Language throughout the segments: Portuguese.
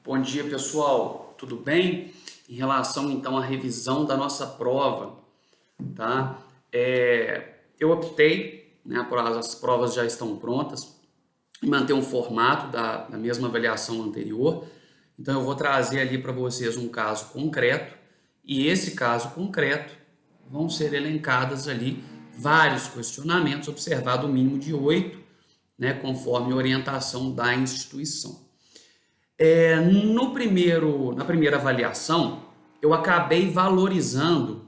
Bom dia, pessoal. Tudo bem? Em relação, então, à revisão da nossa prova, tá? Eu optei, né, as provas já estão prontas, em manter um formato da mesma avaliação anterior. Então, eu vou trazer ali para vocês um caso concreto, e esse caso concreto vão ser elencadas ali vários questionamentos, observado o mínimo de 8, né, conforme a orientação da instituição. Na primeira avaliação, eu acabei valorizando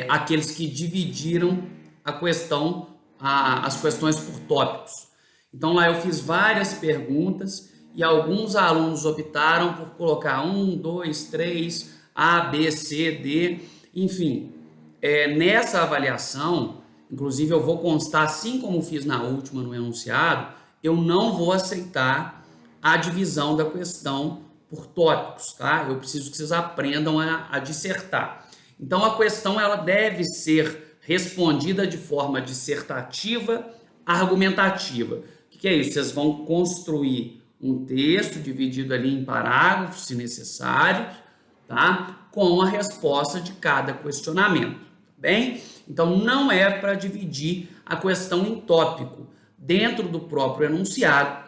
aqueles que dividiram as questões por tópicos. Então lá eu fiz várias perguntas e alguns alunos optaram por colocar 1, 2, 3, A, B, C, D, enfim. Nessa avaliação, inclusive eu vou constar, assim como fiz na última no enunciado, eu não vou aceitar a divisão da questão por tópicos, tá? Eu preciso que vocês aprendam a dissertar. Então, a questão ela deve ser respondida de forma dissertativa, argumentativa. O que é isso? Vocês vão construir um texto dividido ali em parágrafos, se necessário, tá? Com a resposta de cada questionamento, tá bem? Então, não é para dividir a questão em tópico. Dentro do próprio enunciado,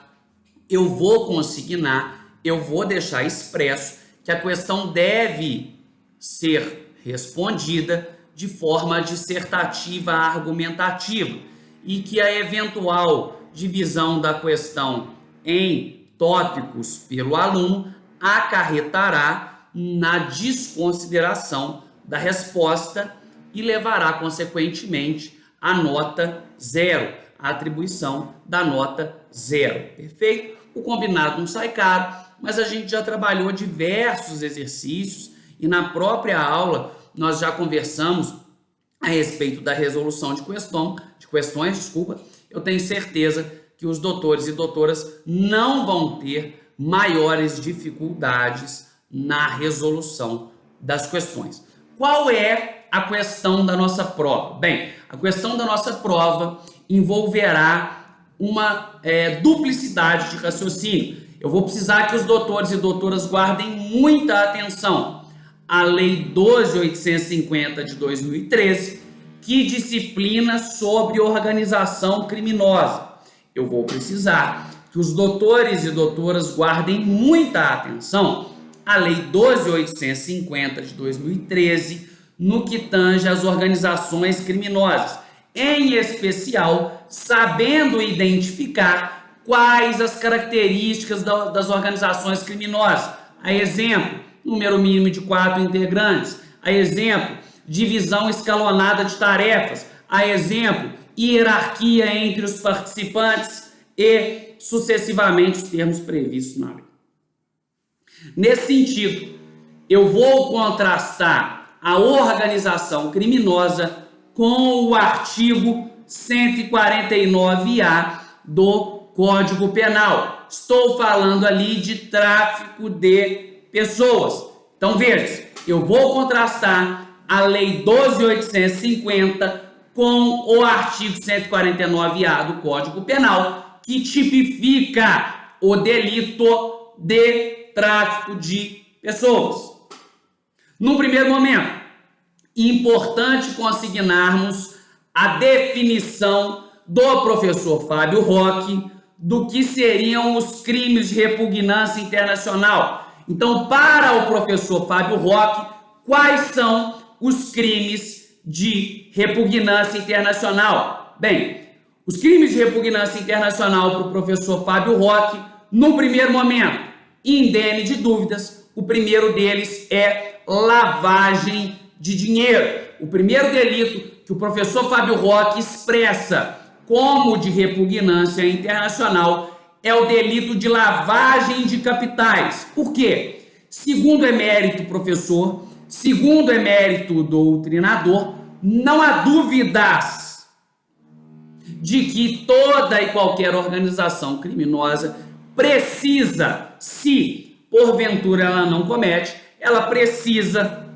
eu vou consignar, eu vou deixar expresso que a questão deve ser respondida de forma dissertativa, argumentativa, e que a eventual divisão da questão em tópicos pelo aluno acarretará na desconsideração da resposta e levará, consequentemente, a nota 0, a atribuição da nota 0. Perfeito? O combinado não sai caro, mas a gente já trabalhou diversos exercícios e na própria aula nós já conversamos a respeito da resolução de questões. Eu tenho certeza que os doutores e doutoras não vão ter maiores dificuldades na resolução das questões. Qual é a questão da nossa prova? Bem, a questão da nossa prova envolverá uma duplicidade de raciocínio. Eu vou precisar que os doutores e doutoras guardem muita atenção. A Lei 12.850 de 2013, que disciplina sobre organização criminosa. Eu vou precisar que os doutores e doutoras guardem muita atenção à Lei 12.850 de 2013, no que tange às organizações criminosas, em especial sabendo identificar quais as características das organizações criminosas. A exemplo, número mínimo de 4 integrantes. A exemplo, divisão escalonada de tarefas. A exemplo, hierarquia entre os participantes e, sucessivamente, os termos previstos na lei. Nesse sentido, eu vou contrastar a organização criminosa com o artigo 149-A do Código Penal. Estou falando ali de tráfico de pessoas. Então, veja, eu vou contrastar a Lei 12.850 com o artigo 149-A do Código Penal, que tipifica o delito de tráfico de pessoas. No primeiro momento, importante consignarmos a definição do professor Fábio Roque do que seriam os crimes de repugnância internacional. Então, para o professor Fábio Roque, quais são os crimes de repugnância internacional? Bem, os crimes de repugnância internacional para o professor Fábio Roque, no primeiro momento, indene de dúvidas, o primeiro deles é lavagem de dinheiro. O primeiro delito que o professor Fábio Roque expressa como de repugnância internacional é o delito de lavagem de capitais. Por quê? Segundo emérito professor, segundo emérito doutrinador, não há dúvidas de que toda e qualquer organização criminosa precisa, se porventura ela não comete, ela precisa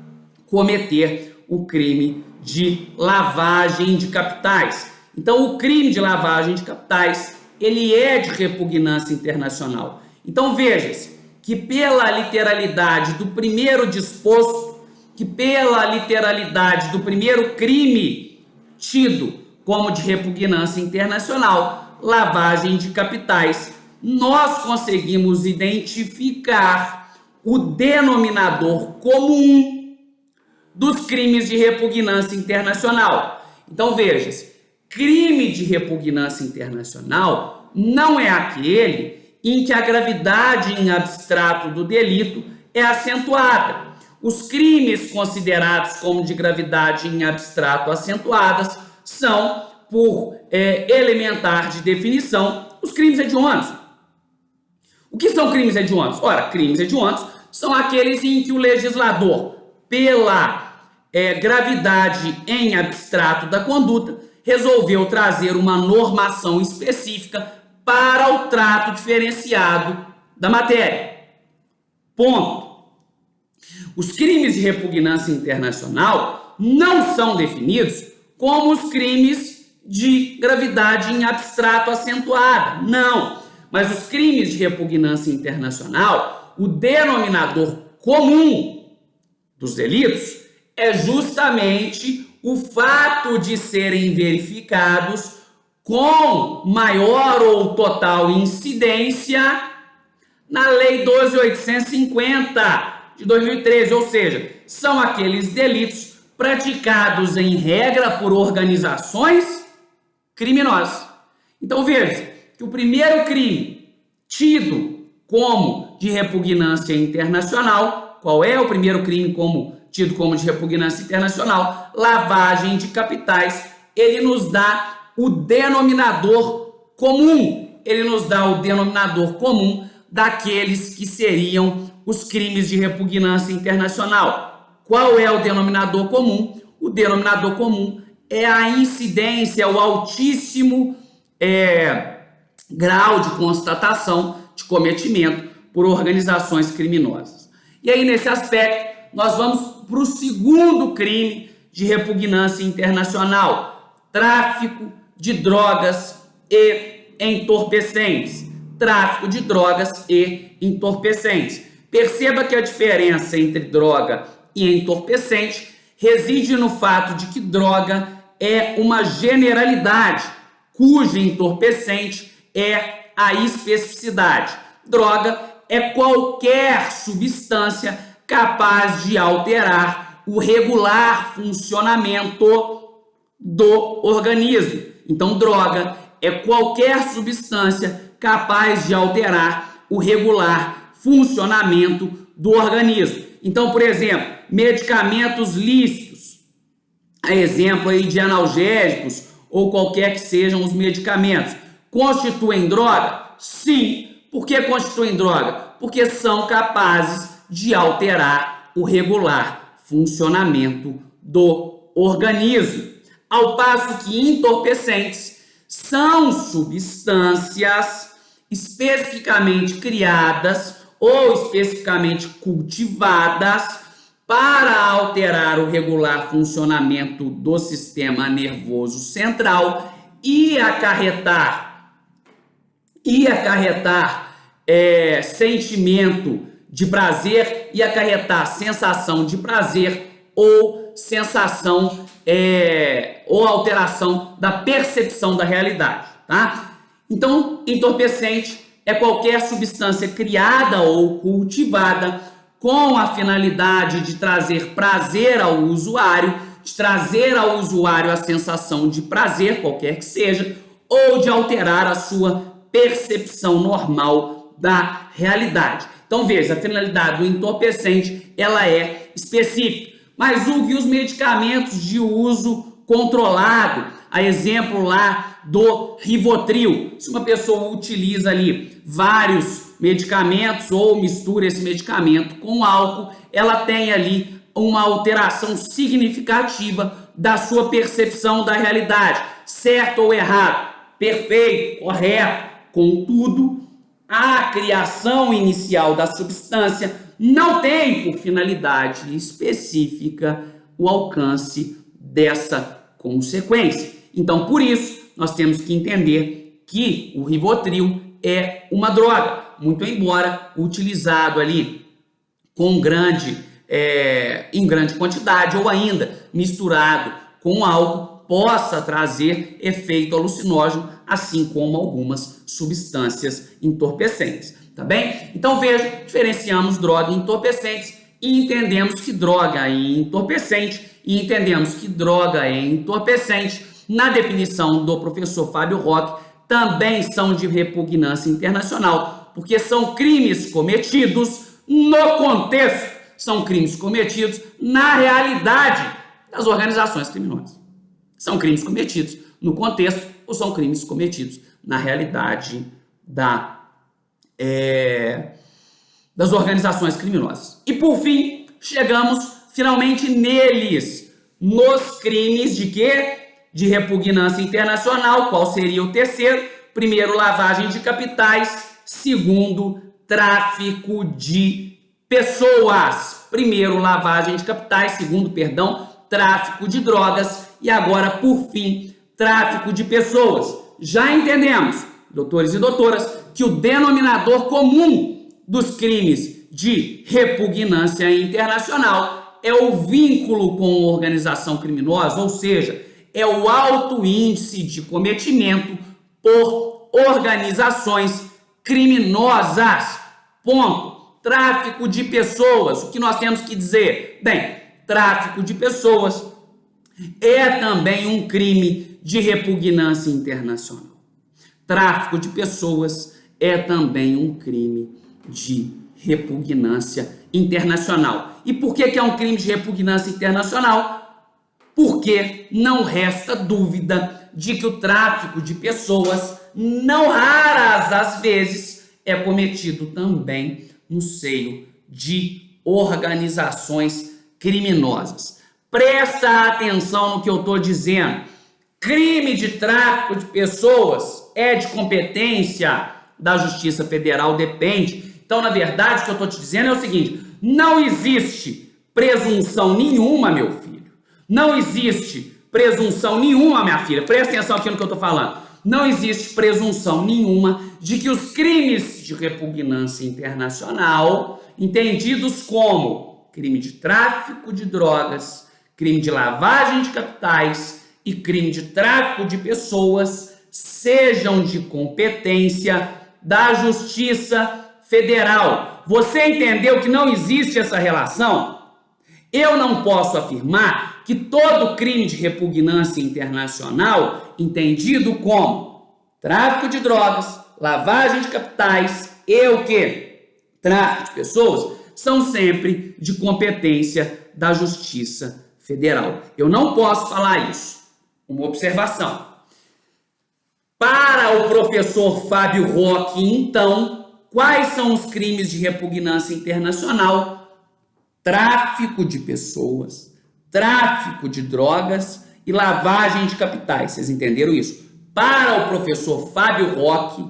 cometer o crime de lavagem de capitais. Então, o crime de lavagem de capitais, ele é de repugnância internacional. Então, veja-se, que pela literalidade do primeiro disposto, que pela literalidade do primeiro crime tido como de repugnância internacional, lavagem de capitais, nós conseguimos identificar o denominador comum dos crimes de repugnância internacional. Então veja, crime de repugnância internacional não é aquele em que a gravidade em abstrato do delito é acentuada. Os crimes considerados como de gravidade em abstrato acentuadas são, por elementar de definição, os crimes hediondos. O que são crimes hediondos? Ora, crimes hediondos são aqueles em que o legislador, pela gravidade em abstrato da conduta, resolveu trazer uma normação específica para o trato diferenciado da matéria. Ponto. Os crimes de repugnância internacional não são definidos como os crimes de gravidade em abstrato acentuada. Não. Mas os crimes de repugnância internacional, o denominador comum dos delitos é justamente o fato de serem verificados com maior ou total incidência na Lei 12.850 de 2013, ou seja, são aqueles delitos praticados em regra por organizações criminosas. Então veja que o primeiro crime tido como de repugnância internacional, qual é o primeiro crime tido como de repugnância internacional? Lavagem de capitais. Ele nos dá o denominador comum. Ele nos dá o denominador comum daqueles que seriam os crimes de repugnância internacional. Qual é o denominador comum? O denominador comum é a incidência, o altíssimo grau de constatação de cometimento por organizações criminosas. E aí, nesse aspecto, nós vamos para o segundo crime de repugnância internacional: tráfico de drogas e entorpecentes. Tráfico de drogas e entorpecentes. Perceba que a diferença entre droga e entorpecente reside no fato de que droga é uma generalidade, cujo entorpecente é a especificidade. Droga é qualquer substância capaz de alterar o regular funcionamento do organismo. Então, droga é qualquer substância capaz de alterar o regular funcionamento do organismo. Então, por exemplo, medicamentos lícitos, a exemplo aí de analgésicos ou qualquer que sejam os medicamentos, constituem droga? Sim. Por que constituem droga? Porque são capazes de alterar o regular funcionamento do organismo. Ao passo que entorpecentes são substâncias especificamente criadas ou especificamente cultivadas para alterar o regular funcionamento do sistema nervoso central e acarretar sentimento de prazer e acarretar sensação de prazer ou sensação ou alteração da percepção da realidade, tá? Então, entorpecente é qualquer substância criada ou cultivada com a finalidade de trazer prazer ao usuário, de trazer ao usuário a sensação de prazer, qualquer que seja, ou de alterar a sua percepção normal da realidade. Então veja, a finalidade do entorpecente ela é específica. Mas julgue os medicamentos de uso controlado, a exemplo lá do Rivotril. Se uma pessoa utiliza ali vários medicamentos ou mistura esse medicamento com álcool, ela tem ali uma alteração significativa da sua percepção da realidade, certo ou errado, perfeito, correto. Contudo, a criação inicial da substância não tem por finalidade específica o alcance dessa consequência. Então, por isso, nós temos que entender que o Rivotril é uma droga. muito embora utilizado ali com em grande quantidade ou ainda misturado com álcool, possa trazer efeito alucinógeno, assim como algumas substâncias entorpecentes, tá bem? Então veja, diferenciamos droga e entorpecentes e entendemos que droga é entorpecente na definição do professor Fábio Roque, também são de repugnância internacional, porque são crimes cometidos no contexto, são crimes cometidos na realidade das organizações criminosas. São crimes cometidos no contexto ou são crimes cometidos na realidade das organizações criminosas. E por fim, chegamos finalmente neles, nos crimes de quê? De repugnância internacional. Qual seria o terceiro? Primeiro, lavagem de capitais. Segundo, tráfico de pessoas. Primeiro, lavagem de capitais. Segundo, tráfico de drogas. E agora, por fim, tráfico de pessoas. Já entendemos, doutores e doutoras, que o denominador comum dos crimes de repugnância internacional é o vínculo com organização criminosa, ou seja, é o alto índice de cometimento por organizações criminosas. Ponto. Tráfico de pessoas. O que nós temos que dizer? Bem, tráfico de pessoas é também um crime de repugnância internacional. Tráfico de pessoas é também um crime de repugnância internacional. E por que é um crime de repugnância internacional? Porque não resta dúvida de que o tráfico de pessoas, não raras às vezes, é cometido também no seio de organizações criminosas. Presta atenção no que eu estou dizendo. Crime de tráfico de pessoas é de competência da Justiça Federal, depende. Então, na verdade, o que eu estou te dizendo é o seguinte: não existe presunção nenhuma, meu filho. Não existe presunção nenhuma, minha filha. Presta atenção aqui no que eu estou falando. Não existe presunção nenhuma de que os crimes de repugnância internacional, entendidos como crime de tráfico de drogas, crime de lavagem de capitais e crime de tráfico de pessoas, sejam de competência da Justiça Federal. Você entendeu que não existe essa relação? Eu não posso afirmar que todo crime de repugnância internacional, entendido como tráfico de drogas, lavagem de capitais e o quê? Tráfico de pessoas, são sempre de competência da Justiça Federal. Eu não posso falar isso. Uma observação. Para o professor Fábio Roque, então, quais são os crimes de repugnância internacional? Tráfico de pessoas, tráfico de drogas e lavagem de capitais. Vocês entenderam isso? Para o professor Fábio Roque,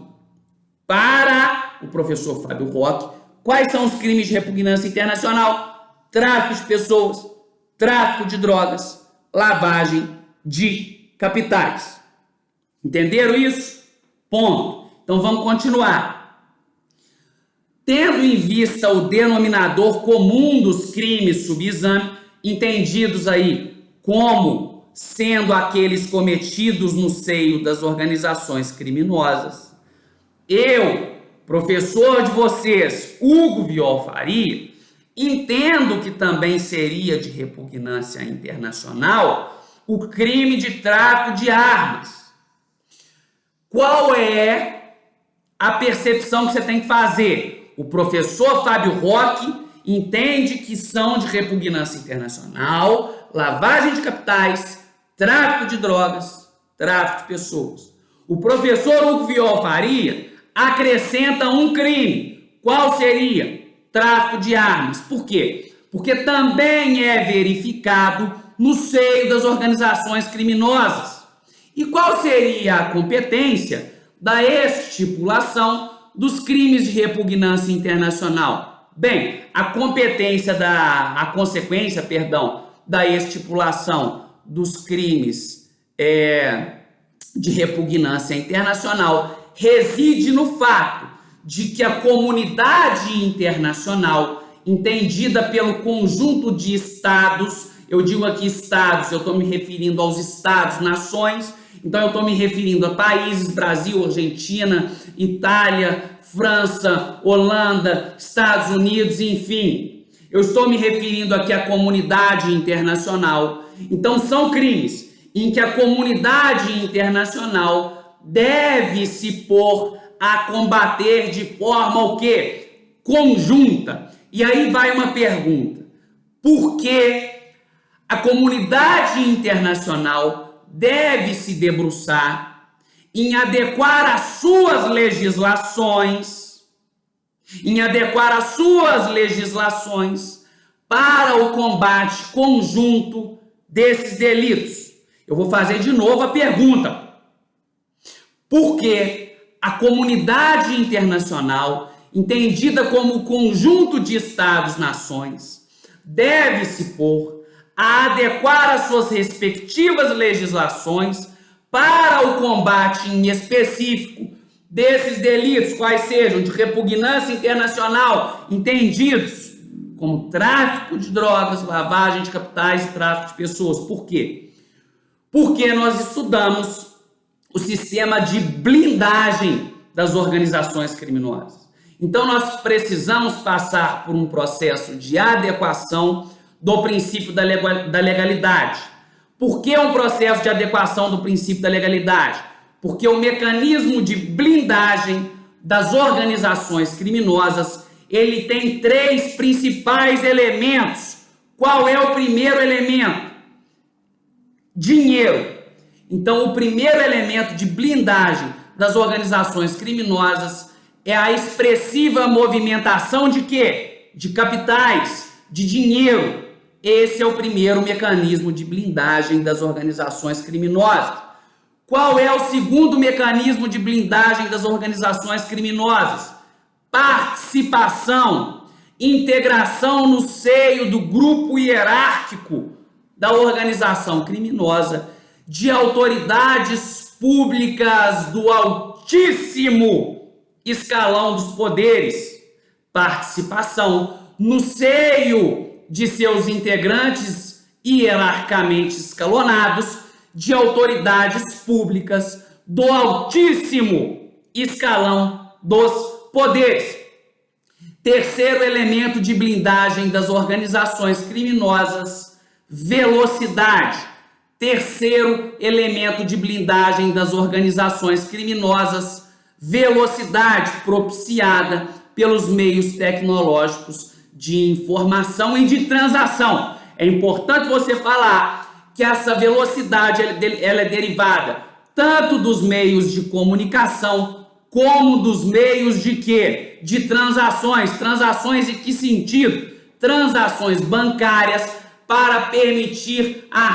quais são os crimes de repugnância internacional? Tráfico de pessoas, tráfico de drogas, lavagem de capitais. Entenderam isso? Ponto. Então vamos continuar. Tendo em vista o denominador comum dos crimes subexame, entendidos aí como sendo aqueles cometidos no seio das organizações criminosas, eu, professor de vocês, Hugo Viol Faria, entendo que também seria de repugnância internacional o crime de tráfico de armas. Qual é a percepção que você tem que fazer? O professor Fábio Roque entende que são de repugnância internacional, lavagem de capitais, tráfico de drogas, tráfico de pessoas. O professor Hugo Viol Faria acrescenta um crime. Qual seria? Tráfico de armas. Por quê? Porque também é verificado no seio das organizações criminosas. E qual seria a competência da estipulação dos crimes de repugnância internacional? Bem, a consequência da estipulação dos crimes de repugnância internacional reside no fato de que a comunidade internacional, entendida pelo conjunto de estados, eu digo aqui estados, eu estou me referindo aos estados, nações, então eu estou me referindo a países, Brasil, Argentina, Itália, França, Holanda, Estados Unidos, enfim. Eu estou me referindo aqui à comunidade internacional. Então são crimes em que a comunidade internacional deve se pôr a combater de forma o quê? Conjunta. E aí vai uma pergunta. Por que a comunidade internacional deve se debruçar em adequar as suas legislações, para o combate conjunto desses delitos? Eu vou fazer de novo a pergunta. Por que a comunidade internacional, entendida como o conjunto de estados-nações, deve se pôr a adequar as suas respectivas legislações para o combate em específico desses delitos, quais sejam de repugnância internacional, entendidos como tráfico de drogas, lavagem de capitais e tráfico de pessoas? Por quê? Porque nós estudamos o sistema de blindagem das organizações criminosas. Então nós precisamos passar por um processo de adequação do princípio da legalidade. Por que um processo de adequação do princípio da legalidade? Porque o mecanismo de blindagem das organizações criminosas, ele tem 3 principais elementos. Qual é o primeiro elemento? Dinheiro. Então, o primeiro elemento de blindagem das organizações criminosas é a expressiva movimentação de quê? De capitais, de dinheiro. Esse é o primeiro mecanismo de blindagem das organizações criminosas. Qual é o segundo mecanismo de blindagem das organizações criminosas? Participação, integração no seio do grupo hierárquico da organização criminosa de autoridades públicas do altíssimo escalão dos poderes. Participação no seio de seus integrantes hierarquicamente escalonados de autoridades públicas do altíssimo escalão dos poderes. Terceiro elemento de blindagem das organizações criminosas: velocidade. Terceiro elemento de blindagem das organizações criminosas: velocidade propiciada pelos meios tecnológicos de informação e de transação. É importante você falar que essa velocidade ela é derivada tanto dos meios de comunicação como dos meios de quê? De transações. Transações em que sentido? Transações bancárias para permitir a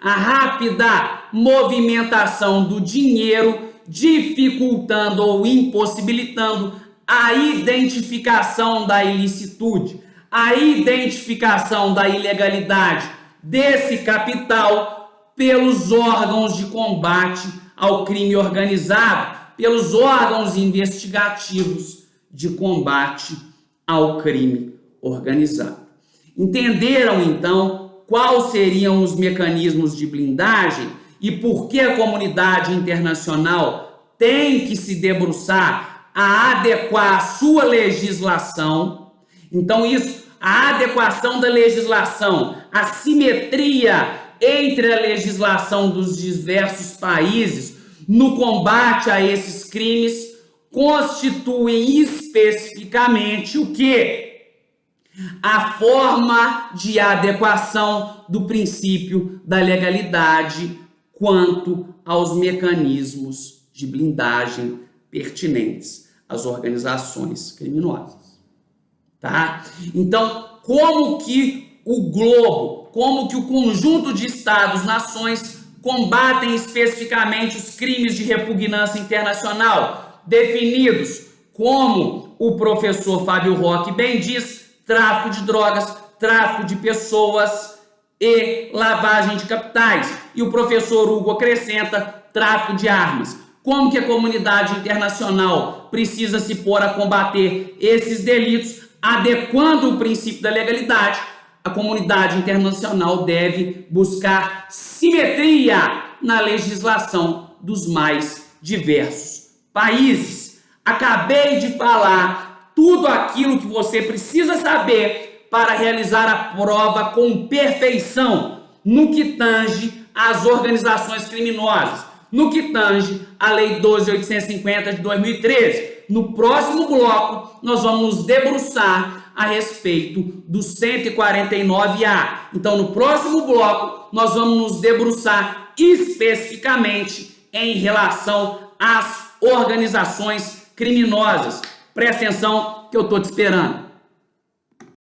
rápida movimentação do dinheiro, dificultando ou impossibilitando a identificação da ilicitude, a identificação da ilegalidade desse capital pelos órgãos de combate ao crime organizado, pelos órgãos investigativos de combate ao crime organizado. Entenderam, então, quais seriam os mecanismos de blindagem e por que a comunidade internacional tem que se debruçar a adequar a sua legislação? Então isso, a adequação da legislação, a simetria entre a legislação dos diversos países no combate a esses crimes constituem especificamente o quê? A forma de adequação do princípio da legalidade quanto aos mecanismos de blindagem pertinentes às organizações criminosas, tá? Então, como que o globo, como que o conjunto de estados, nações combatem especificamente os crimes de repugnância internacional, definidos como o professor Fábio Roque bem diz: tráfico de drogas, tráfico de pessoas e lavagem de capitais. E o professor Hugo acrescenta: tráfico de armas. como que a comunidade internacional precisa se pôr a combater esses delitos, adequando o princípio da legalidade. A comunidade internacional deve buscar simetria na legislação dos mais diversos países. Acabei de falar tudo aquilo que você precisa saber para realizar a prova com perfeição no que tange às organizações criminosas, no que tange à Lei 12.850 de 2013. No próximo bloco, nós vamos nos debruçar a respeito do 149A. Então, no próximo bloco, nós vamos nos debruçar especificamente em relação às organizações criminosas. Presta atenção que eu estou te esperando.